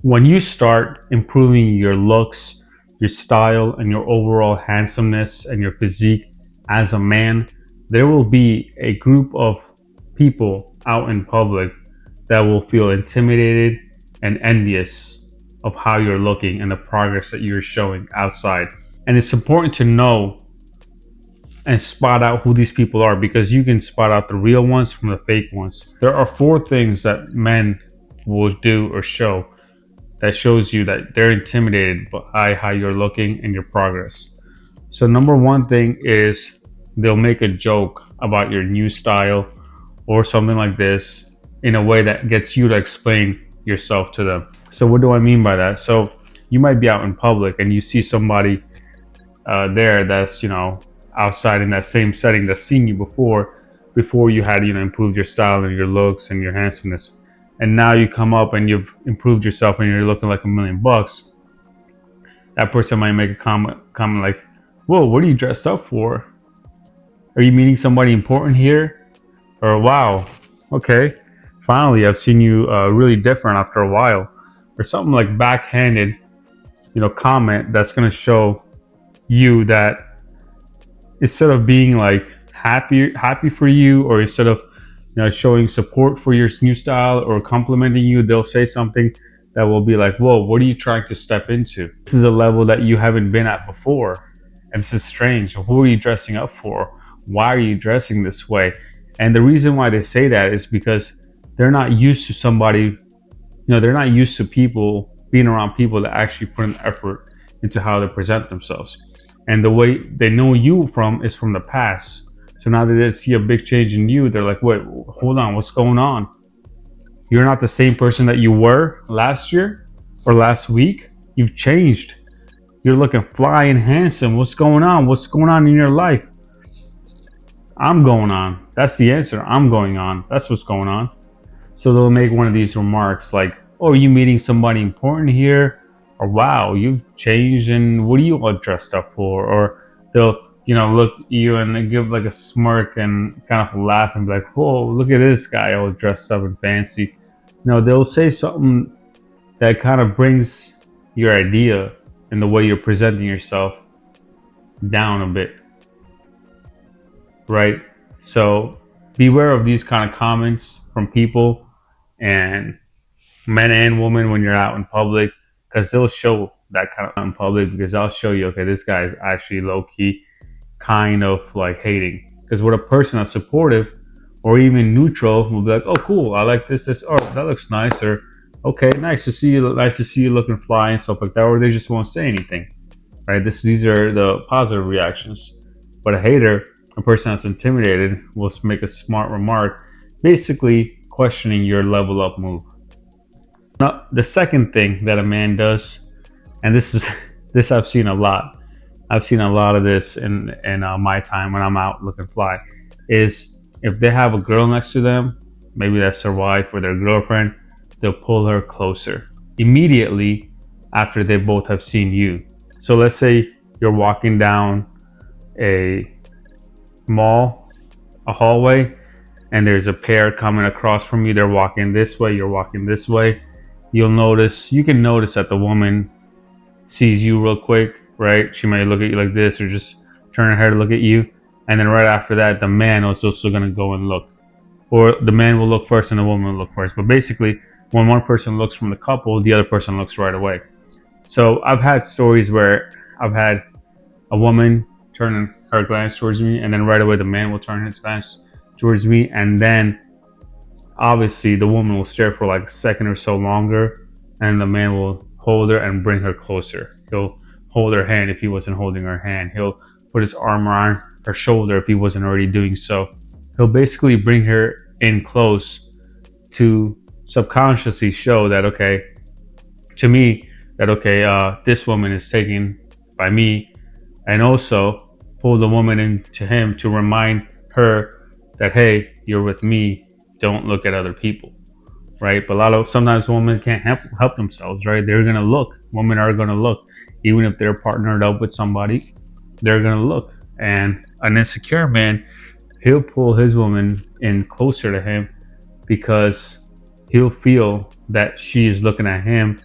when you start improving your looks, your style, and your overall handsomeness and your physique as a man, there will be a group of people out in public that will feel intimidated and envious of how you're looking and the progress that you're showing outside. And it's important to know and spot out who these people are, because you can spot out the real ones from the fake ones. There are four things that men will do or show that shows you that they're intimidated by how you're looking and your progress. So number one thing is they'll make a joke about your new style or something like this in a way that gets you to explain yourself to them. So what do I mean by that? So you might be out in public and you see somebody there that's outside in that same setting that's seen you before you had improved your style and your looks and your handsomeness, and now you come up and you've improved yourself and you're looking like $1,000,000. That person might make a comment like, "Whoa, what are you dressed up for? Are you meeting somebody important here?" Or, "Wow, okay, finally I've seen you really different after a while," or something like backhanded, comment that's gonna show you that instead of being like happy for you, or instead of showing support for your new style or complimenting you, they'll say something that will be like, "Whoa, what are you trying to step into? This is a level that you haven't been at before, and this is strange. Who are you dressing up for? Why are you dressing this way?" And the reason why they say that is because they're not used to they're not used to people being around people that actually put an effort into how they present themselves. And the way they know you from is from the past. So now that they see a big change in you, they're like, "Wait, hold on, what's going on? You're not the same person that you were last year or last week. You've changed. You're looking fly and handsome. What's going on? What's going on in your life?" "I'm going on." That's the answer. "I'm going on." That's what's going on. So they'll make one of these remarks like, "Oh, are you meeting somebody important here?" Or, "Wow, you've changed, and what are you all dressed up for?" Or they'll, look at you and they give like a smirk and kind of laugh and be like, "Whoa, look at this guy all dressed up and fancy." They'll say something that kind of brings your idea and the way you're presenting yourself down a bit, right? So beware of these kind of comments from people, and men and women, when you're out in public, because they'll show that kind of in public, because I'll show you, okay, this guy is actually low key kind of like hating. Because with a person that's supportive or even neutral will be like, "Oh, cool, I like this, oh, that looks nice," or, "Okay, nice to see you looking fly," and stuff like that, or they just won't say anything, right? These are the positive reactions. But a hater, a person that's intimidated, will make a smart remark, basically questioning your level up move. Now, the second thing that a man does, and this is this I've seen a lot. I've seen a lot of this in my time when I'm out looking fly, is if they have a girl next to them, maybe that's their wife or their girlfriend, they'll pull her closer immediately after they both have seen you. So let's say you're walking down a mall, a hallway, and there's a pair coming across from you. They're walking this way, you're walking this way. You can notice that the woman sees you real quick, right? She might look at you like this or just turn her head to look at you. And then right after that, the man is also going to go and look. Or the man will look first and the woman will look first. But basically, when one person looks from the couple, the other person looks right away. So I've had stories where I've had a woman turn her glance towards me, and then right away the man will turn his glance towards me, and then obviously the woman will stare for like a second or so longer, and the man will hold her and bring her closer. He'll hold her hand if he wasn't holding her hand. He'll put his arm around her shoulder if he wasn't already doing so. He'll basically bring her in close to subconsciously show that, okay, to me, that, okay, this woman is taken by me, and also pull the woman into him to remind her that, hey, you're with me, don't look at other people, right? But sometimes women can't help themselves, right? They're gonna look. Women are gonna look, even if they're partnered up with somebody. They're gonna look, and an insecure man, he'll pull his woman in closer to him because he'll feel that she is looking at him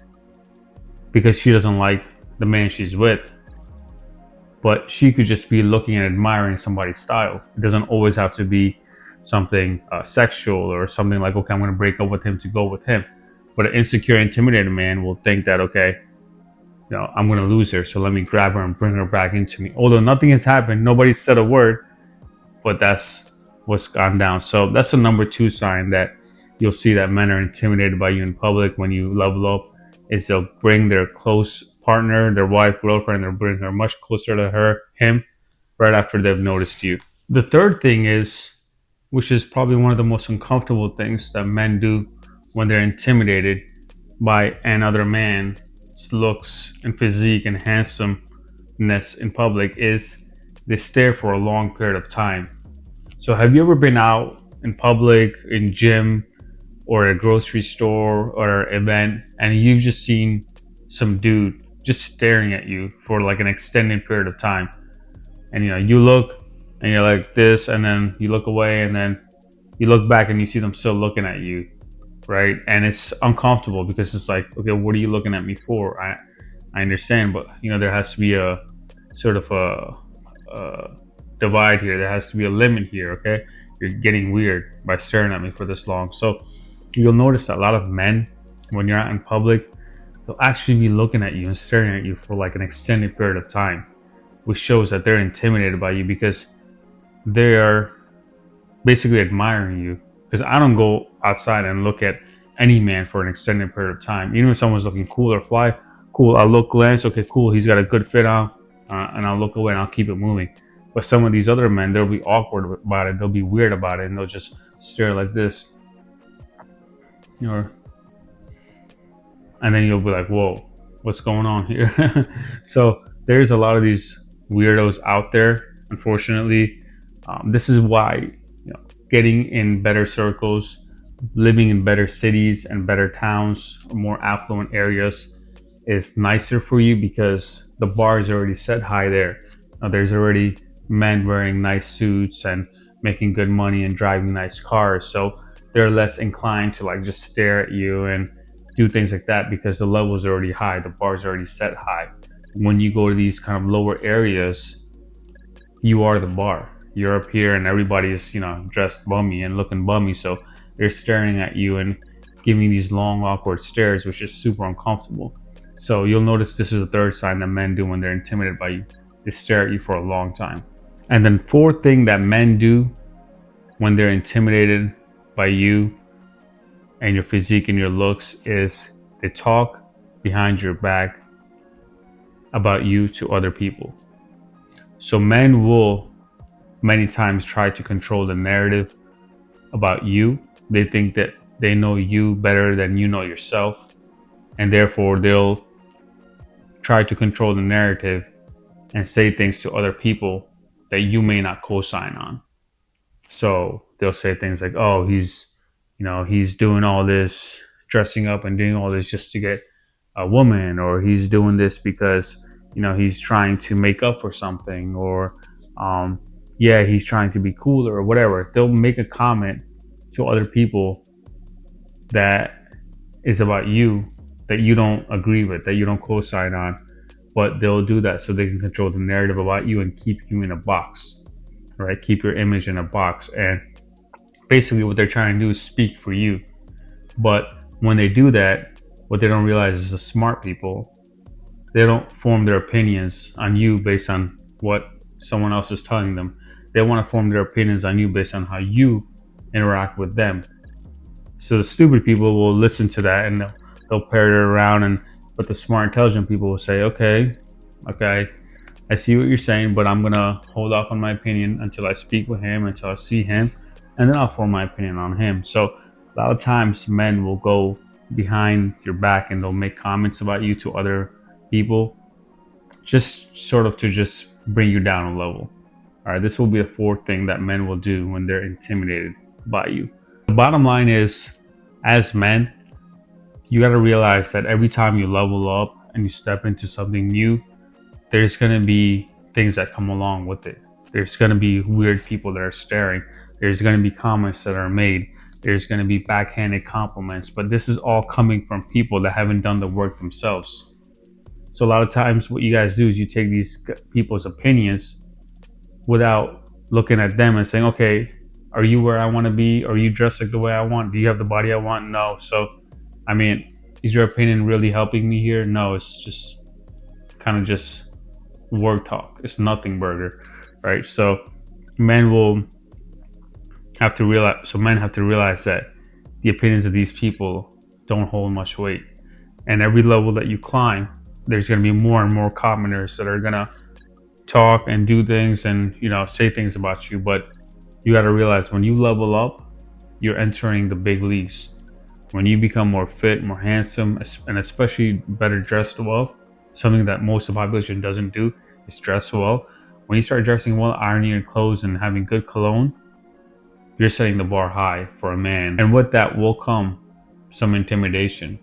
because she doesn't like the man she's with, but she could just be looking and admiring somebody's style. It doesn't always have to be something sexual or something like, okay, I'm going to break up with him to go with him. But an insecure, intimidated man will think that, okay, I'm going to lose her, so let me grab her and bring her back into me. Although nothing has happened, nobody said a word, but that's what's gone down. So that's the number two sign that you'll see that men are intimidated by you in public when you level up, is they'll bring their close partner, their wife, girlfriend, they'll bring her much closer to him, right after they've noticed you. The third thing is, which is probably one of the most uncomfortable things that men do when they're intimidated by another man's looks and physique and handsomeness in public, is they stare for a long period of time. So have you ever been out in public, in gym, or at a grocery store or event, and you've just seen some dude just staring at you for like an extended period of time? And you look and you're like this, and then you look away, and then you look back and you see them still looking at you, right? And it's uncomfortable because it's like, okay, what are you looking at me for? I understand, but there has to be a sort of a divide here. There has to be a limit here, okay? You're getting weird by staring at me for this long. So you'll notice that a lot of men, when you're out in public, they'll actually be looking at you and staring at you for like an extended period of time, which shows that they're intimidated by you because they are basically admiring you. Because I don't go outside and look at any man for an extended period of time. Even if someone's looking cool or fly, cool, I'll look, glance, okay, cool, he's got a good fit on, and I'll look away and I'll keep it moving. But some of these other men, they'll be awkward about it, they'll be weird about it, and they'll just stare like this, or and then you'll be like, whoa, what's going on here? So there's a lot of these weirdos out there, unfortunately. This is why getting in better circles, living in better cities and better towns, more affluent areas, is nicer for you, because the bar is already set high there. There's already men wearing nice suits and making good money and driving nice cars, so they're less inclined to like just stare at you and do things like that, because the level's already high, the bar's already set high. When you go to these kind of lower areas, you are the bar. You're up here and everybody's dressed bummy and looking bummy, so they're staring at you and giving these long awkward stares, which is super uncomfortable. So you'll notice this is the third sign that men do when they're intimidated by you. They stare at you for a long time. And then fourth thing that men do when they're intimidated by you and your physique and your looks is they talk behind your back about you to other people. So men will many times try to control the narrative about you. They think that they know you better than you know yourself, and therefore they'll try to control the narrative and say things to other people that you may not co-sign on. So they'll say things like, oh, he's doing all this, dressing up and doing all this just to get a woman, or he's doing this because he's trying to make up for something, or yeah, he's trying to be cooler, or whatever. They'll make a comment to other people that is about you, that you don't agree with, that you don't co-sign on, but they'll do that so they can control the narrative about you and keep you in a box, right? Keep your image in a box. And basically what they're trying to do is speak for you. But when they do that, what they don't realize is the smart people, they don't form their opinions on you based on what someone else is telling them. They want to form their opinions on you based on how you interact with them. So the stupid people will listen to that and they'll parrot it around, but the smart, intelligent people will say, okay, I see what you're saying, but I'm gonna hold off on my opinion until I speak with him, until I see him, and then I'll form my opinion on him. So a lot of times men will go behind your back and they'll make comments about you to other people, just sort of to just bring you down a level. All right, this will be the fourth thing that men will do when they're intimidated by you. The bottom line is, as men, you got to realize that every time you level up and you step into something new, there's going to be things that come along with it. There's going to be weird people that are staring. There's going to be comments that are made. There's going to be backhanded compliments. But this is all coming from people that haven't done the work themselves. So a lot of times, what you guys do is you take these people's opinions without looking at them and saying, okay, are you where I want to be? Are you dressed like the way I want? Do you have the body I want? No. So, I mean, is your opinion really helping me here? No, it's just kind of just word talk. It's nothing burger, right? So men will have to realize. So men have to realize that the opinions of these people don't hold much weight. And every level that you climb, there's going to be more and more commoners that are going to talk and do things and say things about you. But you got to realize when you level up, you're entering the big leagues. When you become more fit, more handsome, and especially better dressed well, something that most of the population doesn't do is dress well. When you start dressing well, ironing your clothes, and having good cologne, you're setting the bar high for a man. And with that will come some intimidation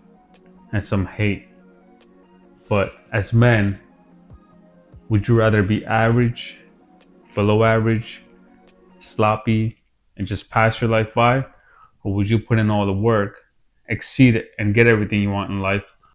and some hate. But as men, would you rather be average, below average, sloppy, and just pass your life by? Or would you put in all the work, exceed it, and get everything you want in life